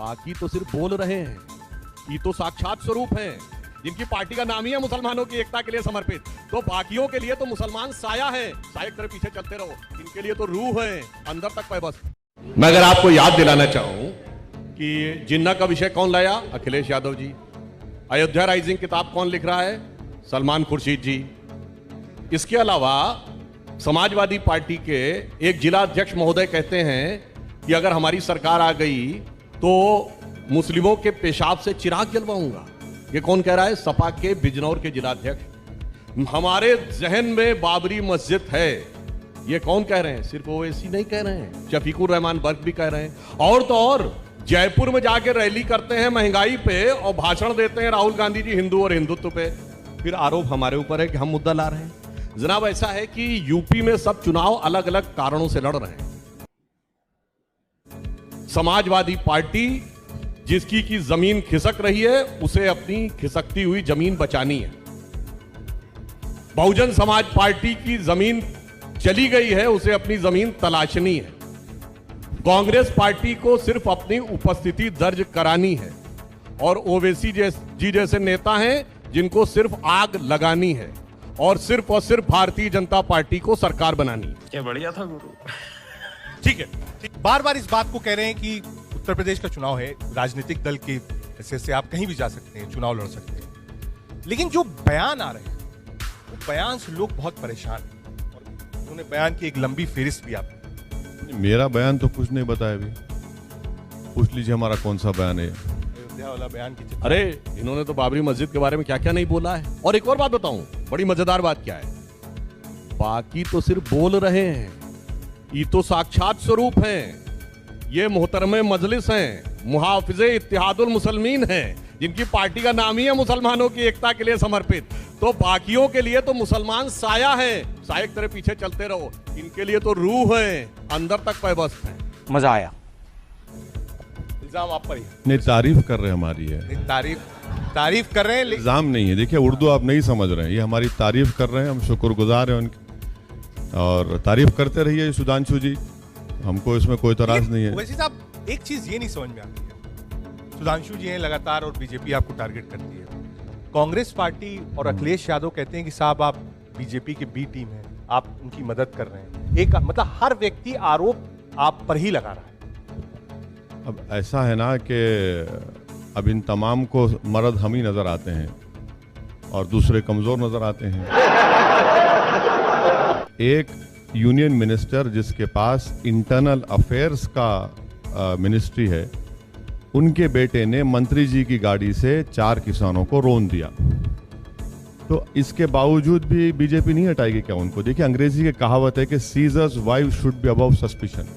बाकी तो सिर्फ बोल रहे हैं। ये तो साक्षात स्वरूप हैं, जिनकी पार्टी का नाम ही है मुसलमानों की एकता के लिए समर्पित। तो बाकियों के लिए तो मुसलमान साया है, साया की तरह पीछे चलते रहो। इनके लिए तो रूह है, अंदर तक पैबस। मैं अगर आपको याद दिलाना चाहूं कि जिन्ना का विषय कौन लाया, अखिलेश यादव जी। अयोध्या राइजिंग किताब कौन लिख रहा है, सलमान खुर्शीद जी। इसके अलावा समाजवादी पार्टी के एक जिला अध्यक्ष महोदय कहते हैं कि अगर हमारी सरकार आ गई तो मुस्लिमों के पेशाब से चिराग जलवाऊंगा। ये कौन कह रहा है, सपा के बिजनौर के जिला अध्यक्ष। हमारे जहन में बाबरी मस्जिद है, ये कौन कह रहे हैं, सिर्फ ओवैसी नहीं कह रहे हैं, शफीकुर रहमान बर्क भी कह रहे हैं। और तो और जयपुर में जाके रैली करते हैं महंगाई पे और भाषण देते हैं राहुल गांधी जी हिंदू और हिंदुत्व पे। फिर आरोप हमारे ऊपर है कि हम मुद्दा ला रहे हैं। जनाब ऐसा है कि यूपी में सब चुनाव अलग अलग कारणों से लड़ रहे हैं। समाजवादी पार्टी जिसकी की जमीन खिसक रही है, उसे अपनी खिसकती हुई जमीन बचानी है। बहुजन समाज पार्टी की जमीन चली गई है, उसे अपनी जमीन तलाशनी है। कांग्रेस पार्टी को सिर्फ अपनी उपस्थिति दर्ज करानी है। और ओवैसी जी जैसे नेता हैं जिनको सिर्फ आग लगानी है और सिर्फ भारतीय जनता पार्टी को सरकार बनानी है। क्या बढ़िया था गुरु। ठीक है, बार बार इस बात को कह रहे हैं कि उत्तर प्रदेश का चुनाव है, राजनीतिक दल के हिस्से से आप कहीं भी जा सकते हैं, चुनाव लड़ सकते हैं। लेकिन जो बयान आ रहे हैं वो बयान से लोग बहुत परेशान हैं और उन्होंने बयान की एक लंबी फेरिस्त भी आपने। मेरा बयान तो कुछ नहीं बताया अभी, पूछ लीजिए हमारा कौन सा बयान है। अयोध्या वाला बयान की अरे इन्होंने तो बाबरी मस्जिद के बारे में क्या क्या नहीं बोला है। और एक और बात बताऊं, बड़ी मजेदार बात क्या है, बाकी तो सिर्फ बोल रहे हैं, ये तो साक्षात स्वरूप हैं। ये मोहतरमे मजलिस हैं, मुहाफिजे इत्तिहादुल मुसलमीन हैं, जिनकी पार्टी का नाम ही है मुसलमानों की एकता के लिए समर्पित। तो बाकियों के लिए तो मुसलमान साया है, साया की तरह पीछे चलते रहो। इनके लिए तो रूह है, अंदर तक पैबस है। मजा आया। इल्जाम आप पर ही नहीं, तारीफ कर रहे हैं हमारी है, तारीफ कर रहे हैं। इल्जाम नहीं है। देखिए उर्दू आप नहीं समझ रहे हैं, ये हमारी तारीफ कर रहे हैं, हम शुक्रगुजार हैं उनकी। और तारीफ करते रहिए सुधांशु जी, हमको इसमें कोई तराज नहीं है। वैसे साहब एक चीज ये नहीं समझ में आती है, सुधांशु जी हैं लगातार और बीजेपी आपको टारगेट करती है। कांग्रेस पार्टी और अखिलेश यादव कहते हैं कि साहब आप बीजेपी के बी टीम हैं, आप उनकी मदद कर रहे हैं। एक मतलब हर व्यक्ति आरोप आप पर ही लगा रहा है। अब ऐसा है ना कि अब इन तमाम को मर्द हम ही नजर आते हैं और दूसरे कमजोर नजर आते हैं। एक यूनियन मिनिस्टर जिसके पास इंटरनल अफेयर्स का मिनिस्ट्री है, उनके बेटे ने मंत्री जी की गाड़ी से 4 किसानों को रोन दिया। तो इसके बावजूद भी बीजेपी नहीं हटाएगी क्या उनको? देखिए अंग्रेजी की कहावत है कि seizures wife should be above suspicion.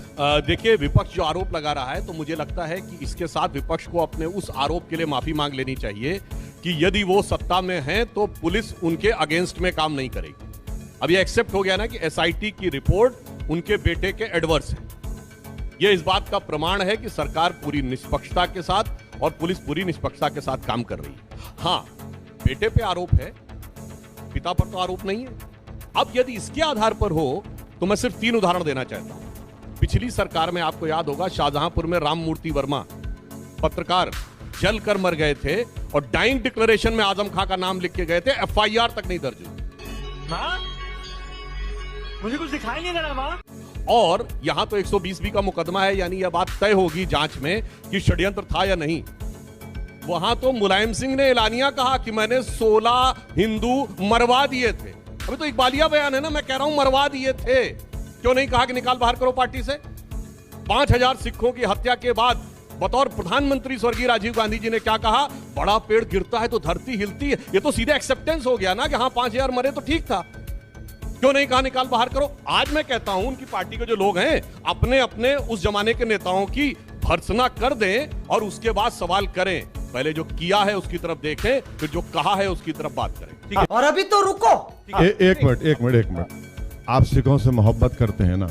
देखिए विपक्ष जो आरोप लगा रहा है, तो मुझे लगता है कि इसके साथ विपक्ष को अपने उस आरोप के लिए माफी मांग लेनी चाहिए कि यदि वो सत्ता में हैं तो पुलिस उनके अगेंस्ट में काम नहीं करेगी। अब ये एक्सेप्ट हो गया ना कि एसआईटी की रिपोर्ट उनके बेटे के एडवर्स है। यह इस बात का प्रमाण है कि सरकार पूरी निष्पक्षता के साथ और पुलिस पूरी निष्पक्षता के साथ काम कर रही है। हाँ, बेटे पे आरोप है, पिता पर तो आरोप नहीं है। अब यदि इसके आधार पर हो तो मैं सिर्फ 3 उदाहरण देना चाहता हूं। पिछली सरकार में आपको याद होगा, शाहजहांपुर में राम मूर्ति वर्मा पत्रकार जलकर मर गए थे और डाइंग डिक्लेरेशन में आजम खां का नाम लिख के गए थे, एफआईआर तक नहीं दर्ज हुई। मुझे कुछ दिखाई नहीं दे रहा मां। और यहां तो 120B का मुकदमा है, यानी यह बात तय होगी जांच में कि षड्यंत्र था या नहीं। वहां तो मुलायम सिंह ने एलानिया कहा कि मैंने 16 हिंदू मरवा दिए थे। अभी तो इकबालिया बयान है ना, मैं कह रहा हूं मरवा दिए थे। क्यों नहीं कहा कि निकाल बाहर करो पार्टी से? 5000 सिखों की हत्या के बाद बतौर प्रधानमंत्री स्वर्गीय राजीव गांधी जी ने क्या कहा, बड़ा पेड़ गिरता है तो धरती हिलती है। ये तो सीधे एक्सेप्टेंस हो गया ना कि हाँ 5000 मरे तो ठीक था। क्यों नहीं कहा निकाल बाहर करो? आज मैं कहता हूं उनकी पार्टी के जो लोग हैं अपने अपने उस जमाने के नेताओं की भर्त्सना कर दें और उसके बाद सवाल करें। पहले जो किया है उसकी तरफ देखें, फिर जो कहा है उसकी तरफ बात करें। ठीक है? और अभी तो रुको। एक मिनट। आप सिखों से मोहब्बत करते हैं ना?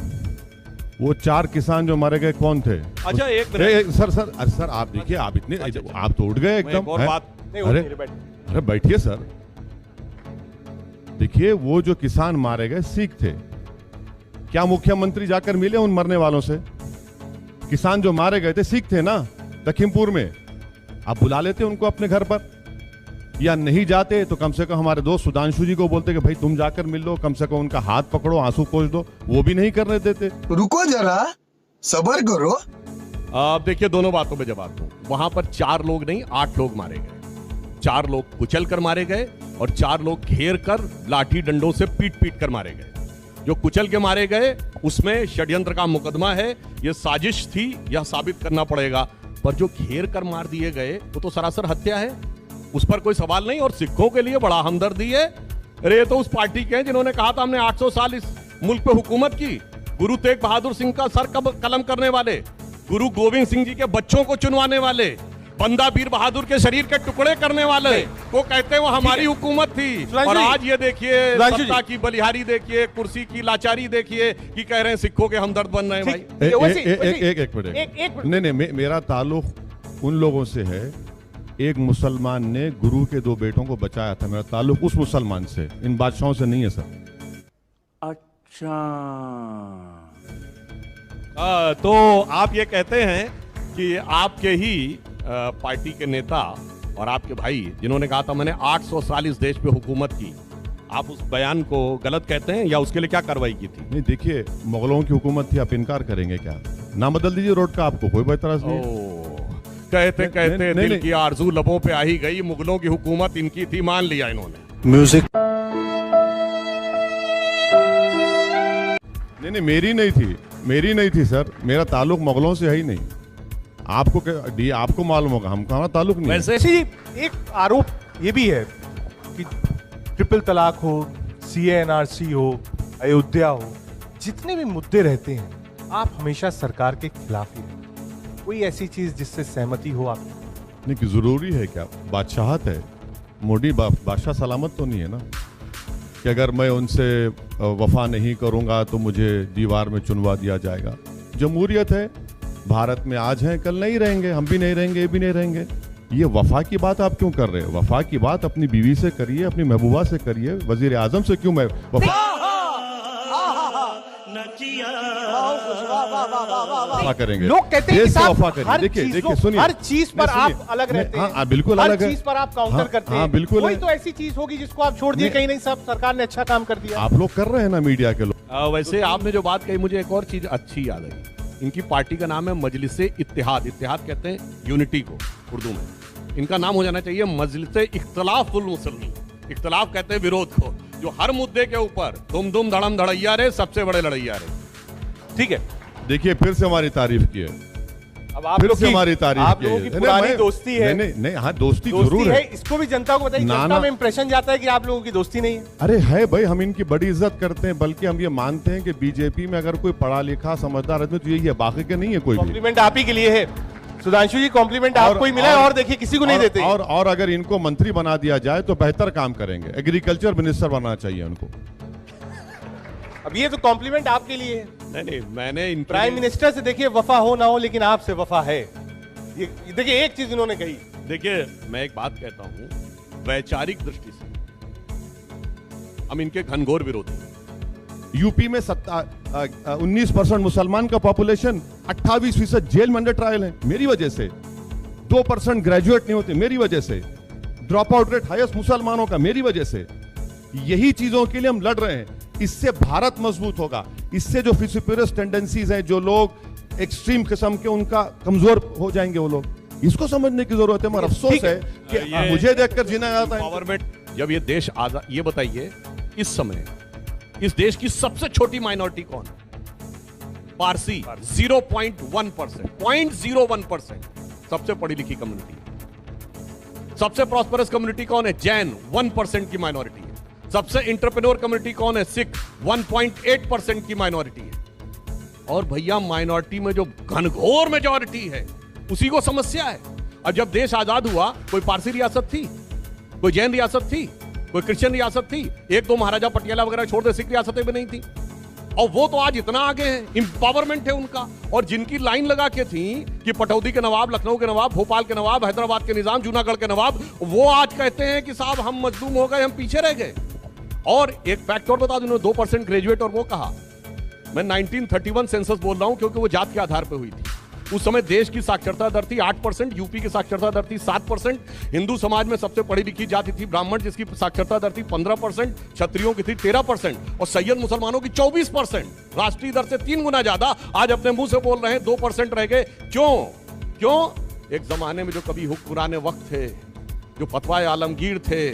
वो 4 किसान जो मारे गए कौन थे? अच्छा एक मिनट सर आप देखिए, आप इतने आप तो उठ गए एकदम। अरे बैठिए सर। देखिए वो जो किसान मारे गए सिख थे, क्या मुख्यमंत्री जाकर मिले उन मरने वालों से? किसान जो मारे गए थे सिख थे ना, लखीमपुर में, आप बुला लेते उनको अपने घर पर, या नहीं जाते तो कम से कम हमारे दोस्त सुधांशु जी को बोलते कि भाई तुम जाकर मिल लो, कम से कम उनका हाथ पकड़ो, आंसू पोंछ दो, वो भी नहीं करने देते। रुको जरा, सब्र करो। अब देखिए दोनों बातों में जवाब दूं। वहां पर 4 लोग नहीं 8 लोग मारे गए। 4 लोग कुचल कर मारे गए और 4 लोग घेर कर लाठी डंडों से पीट पीट कर मारे गए। जो कुचल के मारे गए उसमें षड्यंत्र का मुकदमा है, यह साजिश थी, यह साबित करना पड़ेगा। पर जो घेर कर मार दिए गए वो तो सरासर हत्या है, उस पर कोई सवाल नहीं। और सिखों के लिए बड़ा हमदर्दी है। अरे ये तो उस पार्टी के हैं जिन्होंने कहा था हमने 800 साल इस मुल्क पे हुकूमत की। गुरु तेग बहादुर सिंह का सर कलम करने वाले, गुरु गोविंद सिंह जी के बच्चों को चुनवाने वाले, बंदा वीर बहादुर के शरीर के टुकड़े करने वाले, वो कहते हैं वो हमारी हुकूमत थी। और आज ये देखिए सत्ता की बलिहारी देखिए, कुर्सी की लाचारी देखिए कि कह रहे हैं सिखों के हमदर्द बन रहे हैं भाई। एक मिनट, नहीं, मेरा ताल्लुक उन लोगों से है, एक मुसलमान ने गुरु के 2 बेटों को बचाया था, मेरा ताल्लुक उस मुसलमान से, इन बादशाहों से नहीं है सर। अच्छा, तो आप ये कहते हैं कि आपके ही पार्टी के नेता और आपके भाई जिन्होंने कहा था मैंने 800 साल इस देश पे हुकूमत की, आप उस बयान को गलत कहते हैं या उसके लिए क्या कार्रवाई की थी? नहीं देखिए, मुगलों की हुकूमत थी, आप इनकार करेंगे क्या? ना बदल दीजिए रोड का, आपको कोई एतराज नहीं। कहते कहते दिल की आरजू लबों पे आ ही गई, मुगलों की हुकूमत इनकी थी, मान लिया इन्होंने। म्यूजिक नहीं, मेरी नहीं थी सर, मेरा ताल्लुक मुगलों से है ही नहीं। आपको मालूम होगा, हमारा ताल्लुक नहीं। वैसे ही एक आरोप ये भी है कि ट्रिपल तलाक हो, CANRC हो, अयोध्या हो, जितने भी मुद्दे रहते हैं आप हमेशा सरकार के खिलाफ ही रहते। कोई ऐसी चीज जिससे सहमति हो आप? नहीं कि जरूरी है क्या? बादशाहत है, मोदी बादशाह सलामत तो नहीं है ना कि अगर मैं उनसे वफा नहीं करूंगा तो मुझे दीवार में चुनवा दिया जाएगा। जमहूरियत है, भारत में आज हैं कल नहीं रहेंगे, हम भी नहीं रहेंगे, ये भी नहीं रहेंगे। ये वफा की बात आप क्यों कर रहे हो? वफा की बात अपनी बीवी से करिए, अपनी महबूबा से करिए, वजीर आजम से क्यों मैं वफा करेंगे? लोग कहते हैं कि साहब देखिए सुनिए, हर चीज पर आप अलग रहते हैं। हाँ बिल्कुल अलग है, हर चीज पर आप काउंटर करते हैं। हाँ बिल्कुल, कोई तो ऐसी चीज होगी जिसको आप छोड़ दिए, कहीं नहीं सब सरकार ने अच्छा काम कर दिया। आप लोग कर रहे हैं ना, मीडिया के लोग। वैसे आपने जो बात कही मुझे एक और चीज अच्छी याद आई। इनकी पार्टी का नाम है मजलिसे इत्तेहाद। इत्तेहाद कहते हैं यूनिटी को उर्दू में। इनका नाम हो जाना चाहिए मजलिसे इख्तलाफुल मुसलमीन। इख्तलाफ कहते हैं विरोध को, जो हर मुद्दे के ऊपर दुम धड़म धड़ैया रे, सबसे बड़े लड़ैया रे। ठीक है, देखिए फिर से हमारी तारीफ की है, अब आप फिर से हमारी तारीफ आप लोगों की पुरानी दोस्ती है। नहीं, हाँ दोस्ती जरूर है। इसको भी जनता को बताइए, जनता में इंप्रेशन जाता है कि आप लोगों की दोस्ती नहीं है। अरे है भाई, हम इनकी बड़ी इज्जत करते हैं, बल्कि हम ये मानते हैं कि बीजेपी में अगर कोई पढ़ा लिखा समझदार आदमी तो यही है, बाकी के नहीं है कोई भी। कॉम्प्लीमेंट आप ही के लिए है सुधांशु जी, कॉम्प्लीमेंट आपको ही मिला है और देखिए किसी को नहीं देते। और अगर इनको मंत्री बना दिया जाए तो बेहतर काम करेंगे। एग्रीकल्चर मिनिस्टर बनना चाहिए उनको। अब ये तो कॉम्प्लीमेंट आपके लिए है। नहीं, मैंने प्राइम मिनिस्टर से देखिए वफा हो ना हो, लेकिन आपसे वफा है। ये देखिए एक चीज इन्होंने कही। देखिए मैं एक बात कहता हूं, वैचारिक दृष्टि से हम इनके घनघोर विरोधी हैं। यूपी में 19% मुसलमान का पॉपुलेशन, 28% जेल में अंडर ट्रायल है मेरी वजह से। 2% ग्रेजुएट नहीं होते मेरी वजह से। ड्रॉप आउट रेट हाईएस्ट मुसलमानों का मेरी वजह से। यही चीजों के लिए हम लड़ रहे हैं। इससे भारत मजबूत होगा। इससे जो फिसिपियस टेंडेंसीज हैं, जो लोग एक्सट्रीम किस्म के, उनका कमजोर हो जाएंगे वो लोग। इसको समझने की जरूरत है। मगर अफसोस है कि मुझे देखकर जीना आता है। गवर्नमेंट जब ये देश आजाद, ये बताइए इस समय इस देश की सबसे छोटी माइनॉरिटी कौन है? पारसी 0.1%, 0.01% सबसे पढ़ी लिखी कम्युनिटी। सबसे प्रॉस्परस कम्युनिटी कौन है? जैन 1% की माइनॉरिटी है। सबसे इंटरप्रेन्योर कम्युनिटी कौन है? सिख 1.8% की माइनॉरिटी है। और भैया माइनॉरिटी में जो घनघोर मेजॉरिटी है उसी को समस्या है। और जब देश आजाद हुआ कोई पारसी रियासत थी, कोई जैन रियासत थी, कोई क्रिश्चियन रियासत थी? 1-2 महाराजा पटियाला वगैरह छोड़ दे, सिख रियासतें भी नहीं थी। और वो तो आज इतना आगे हैं, इंपावरमेंट है उनका। और जिनकी लाइन लगा के थी कि पटौदी के नवाब, लखनऊ के नवाब, भोपाल के नवाब, हैदराबाद के निजाम, जूनागढ़ के नवाब, वो आज कहते हैं कि साहब हम मजलूम हो गए, हम पीछे रह गए। और एक फैक्ट और बता दूं, 2% ग्रेजुएट, और वो कहा मैं 1931 सेंसस बोल रहा हूं क्योंकि वो जात के आधार पर हुई थी। उस समय देश की साक्षरता दर थी 8%, यूपी की साक्षरता दर थी 7%, हिंदू समाज में सबसे पढ़ी लिखी जाति थी ब्राह्मण, जिसकी साक्षरता दर थी 15%, क्षत्रियों की थी 13% और सैयद मुसलमानों की 24%। राष्ट्रीय दर से 3 गुना ज्यादा। आज अपने मुंह से बोल रहे हैं 2% रह गए। क्यों? एक जमाने में जो कभी हुक्मरान वक्त थे, जो फतवाए आलमगीर थे,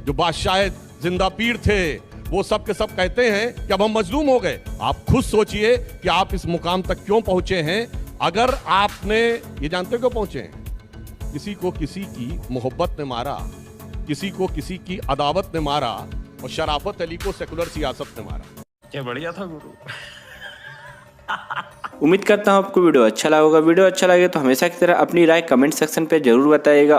जो बादशाह जिंदा पीर थे, वो सब के सब कहते हैं कि अब हम मजलूम हो गए। आप खुद सोचिए कि आप इस मुकाम तक क्यों पहुंचे हैं। अगर आपने ये जानते क्यों पहुंचे हैं? किसी को किसी की मोहब्बत ने मारा, किसी को किसी की अदावत ने मारा और शराफत अली को सेकुलर सियासत ने मारा। क्या बढ़िया था गुरु। उम्मीद करता हूँ आपको वीडियो अच्छा लगा होगा। वीडियो अच्छा लगे तो हमेशा की तरह अपनी राय कमेंट सेक्शन पे जरूर बताइएगा